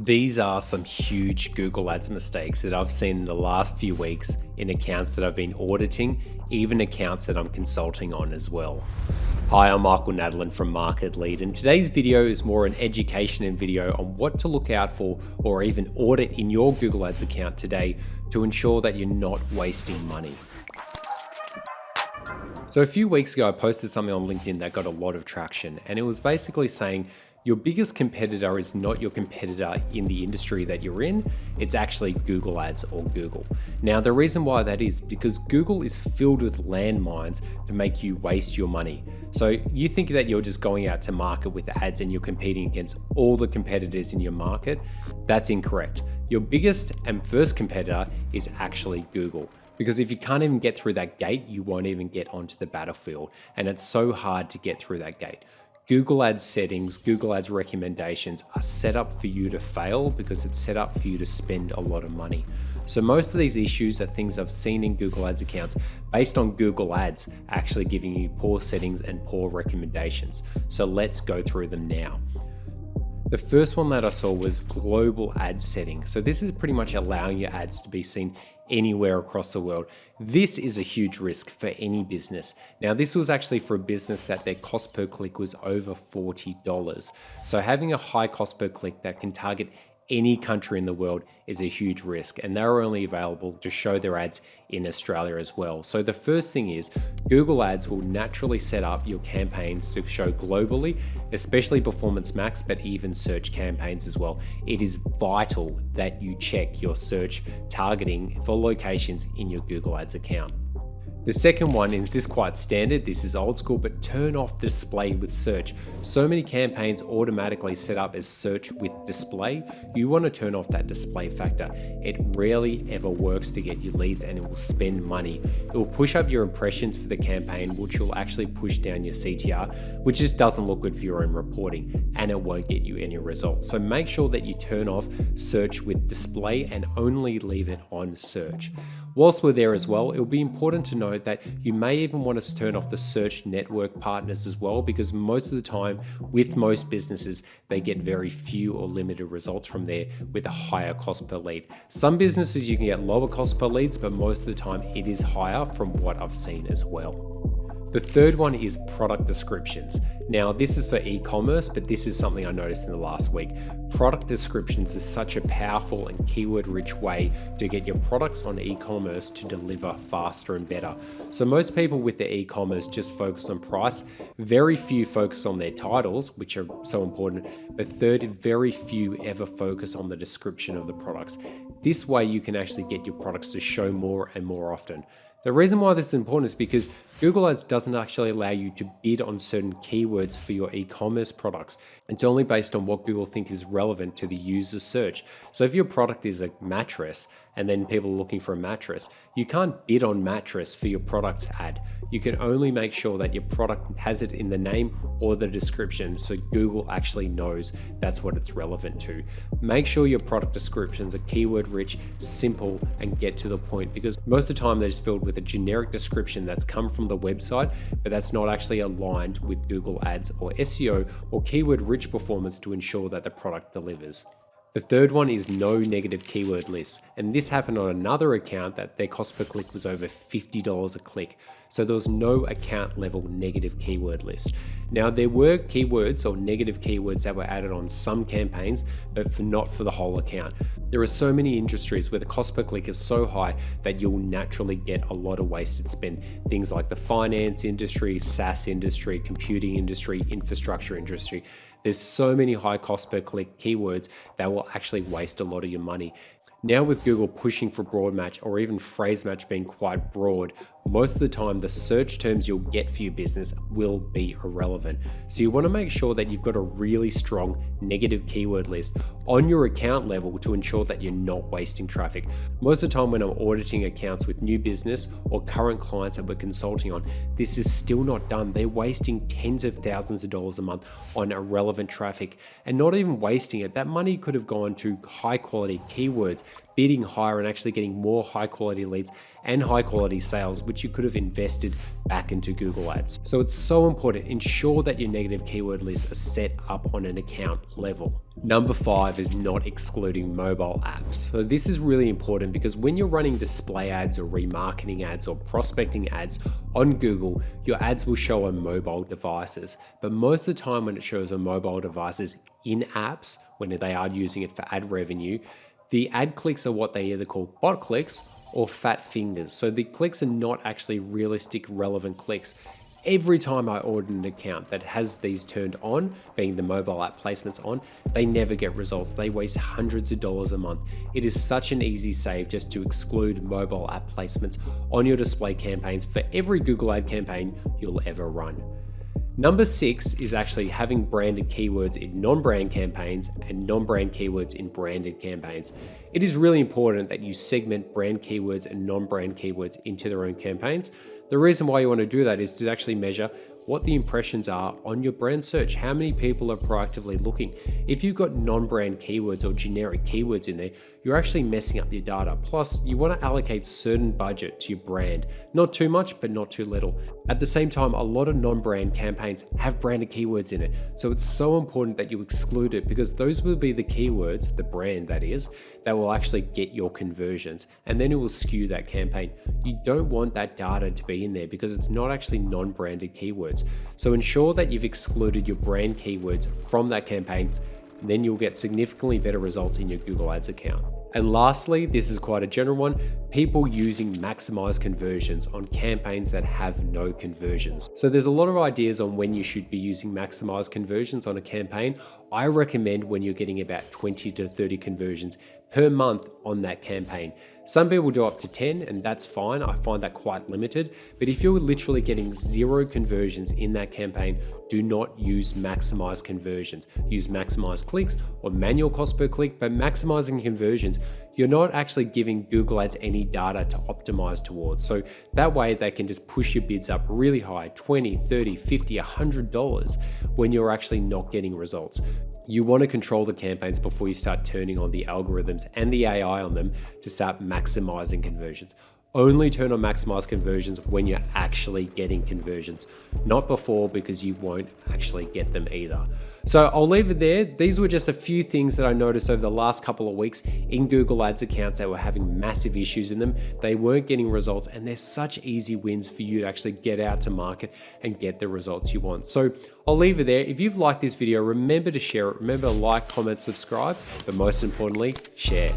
These are some huge Google Ads mistakes that I've seen in the last few weeks in accounts that I've been auditing, even accounts that I'm consulting on as well. Hi, I'm Michael Nadalin from Market Lead, and today's video is more an education and video on what to look out for or even audit in your Google Ads account today to ensure that you're not wasting money. So a few weeks ago, I posted something on LinkedIn that got a lot of traction, and it was basically saying your biggest competitor is not your competitor in the industry that you're in, it's actually Google Ads or Google. Now, the reason why that is because Google is filled with landmines to make you waste your money. So you think that you're just going out to market with ads and you're competing against all the competitors in your market. That's incorrect. Your biggest and first competitor is actually Google. Because if you can't even get through that gate, you won't even get onto the battlefield. And it's so hard to get through that gate. Google Ads settings, Google Ads recommendations are set up for you to fail because it's set up for you to spend a lot of money. So most of these issues are things I've seen in Google Ads accounts based on Google Ads actually giving you poor settings and poor recommendations. So let's go through them now. The first one that I saw was global ad setting. So this is pretty much allowing your ads to be seen anywhere across the world. This is a huge risk for any business. Now, this was actually for a business that their cost per click was over $40. So having a high cost per click that can target any country in the world is a huge risk, and they're only available to show their ads in Australia as well. So the first thing is Google Ads will naturally set up your campaigns to show globally, especially Performance Max, but even search campaigns as well. It is vital that you check your search targeting for locations in your Google Ads account. The second one is this quite standard, this is old school, but turn off display with search. So many campaigns automatically set up as search with display. You want to turn off that display factor. It rarely ever works to get you leads and it will spend money. It will push up your impressions for the campaign, which will actually push down your CTR, which just doesn't look good for your own reporting, and it won't get you any results. So make sure that you turn off search with display and only leave it on search. Whilst we're there as well, it'll be important to note that you may even want to turn off the search network partners as well, because most of the time with most businesses, they get very few or limited results from there with a higher cost per lead. Some businesses you can get lower cost per leads, but most of the time it is higher from what I've seen as well. The third one is product descriptions. Now, this is for e-commerce, but this is something I noticed in the last week. Product descriptions is such a powerful and keyword-rich way to get your products on e-commerce to deliver faster and better. So most people with their e-commerce just focus on price. Very few focus on their titles, which are so important. But third, very few ever focus on the description of the products. This way you can actually get your products to show more and more often. The reason why this is important is because Google Ads doesn't actually allow you to bid on certain keywords for your e-commerce products. It's only based on what Google think is relevant to the user's search. So if your product is a mattress and then people are looking for a mattress, you can't bid on mattress for your product ad. You can only make sure that your product has it in the name or the description so Google actually knows that's what it's relevant to. Make sure your product descriptions are keyword rich, simple, and get to the point, because most of the time they're just filled with a generic description that's come from the website, but that's not actually aligned with Google Ads or SEO or keyword rich performance to ensure that the product delivers. The third one is no negative keyword lists. And this happened on another account that their cost per click was over $50 a click. So there was no account level negative keyword list. Now, there were keywords or negative keywords that were added on some campaigns, but not for the whole account. There are so many industries where the cost per click is so high that you'll naturally get a lot of wasted spend. Things like the finance industry, SaaS industry, computing industry, infrastructure industry. There's so many high cost per click keywords that will actually waste a lot of your money. Now with Google pushing for broad match or even phrase match being quite broad, most of the time the search terms you'll get for your business will be irrelevant. So you want to make sure that you've got a really strong negative keyword list on your account level to ensure that you're not wasting traffic. Most of the time when I'm auditing accounts with new business or current clients that we're consulting on, this is still not done. They're wasting tens of thousands of dollars a month on irrelevant traffic, and not even wasting it. That money could have gone to high quality keywords, bidding higher and actually getting more high quality leads and high quality sales, which you could have invested back into Google Ads. So it's so important, ensure that your negative keyword lists are set up on an account level. Number 5 is not excluding mobile apps. So this is really important because when you're running display ads or remarketing ads or prospecting ads on Google, your ads will show on mobile devices. But most of the time when it shows on mobile devices in apps, when they are using it for ad revenue, the ad clicks are what they either call bot clicks or fat fingers. So the clicks are not actually realistic, relevant clicks. Every time I audit an account that has these turned on, being the mobile app placements on, they never get results. They waste hundreds of dollars a month. It is such an easy save just to exclude mobile app placements on your display campaigns for every Google ad campaign you'll ever run. Number 6 is actually having branded keywords in non-brand campaigns and non-brand keywords in branded campaigns. It is really important that you segment brand keywords and non-brand keywords into their own campaigns. The reason why you want to do that is to actually measure what the impressions are on your brand search, how many people are proactively looking. If you've got non-brand keywords or generic keywords in there, you're actually messing up your data. Plus, you want to allocate certain budget to your brand, not too much, but not too little. At the same time, a lot of non-brand campaigns have branded keywords in it. So it's so important that you exclude it because those will be the keywords, the brand that is, that will actually get your conversions. And then it will skew that campaign. You don't want that data to be in there because it's not actually non-branded keywords. So ensure that you've excluded your brand keywords from that campaign, then you'll get significantly better results in your Google Ads account. And lastly, this is quite a general one, people using Maximise conversions on campaigns that have no conversions. So there's a lot of ideas on when you should be using Maximise conversions on a campaign. I recommend when you're getting about 20 to 30 conversions per month on that campaign. Some people do up to 10 and that's fine. I find that quite limited. But if you're literally getting 0 conversions in that campaign, do not use Maximise conversions. Use Maximise clicks or manual cost per click, but maximizing conversions, you're not actually giving Google Ads any data to optimize towards. So that way they can just push your bids up really high, $20, $30, $50, $100 when you're actually not getting results. You want to control the campaigns before you start turning on the algorithms and the AI on them to start maximizing conversions. Only turn on Maximise conversions when you're actually getting conversions, not before because you won't actually get them either. So I'll leave it there. These were just a few things that I noticed over the last couple of weeks in Google Ads accounts that were having massive issues in them. They weren't getting results and they're such easy wins for you to actually get out to market and get the results you want. So I'll leave it there. If you've liked this video, remember to share it. Remember to like, comment, subscribe, but most importantly, share.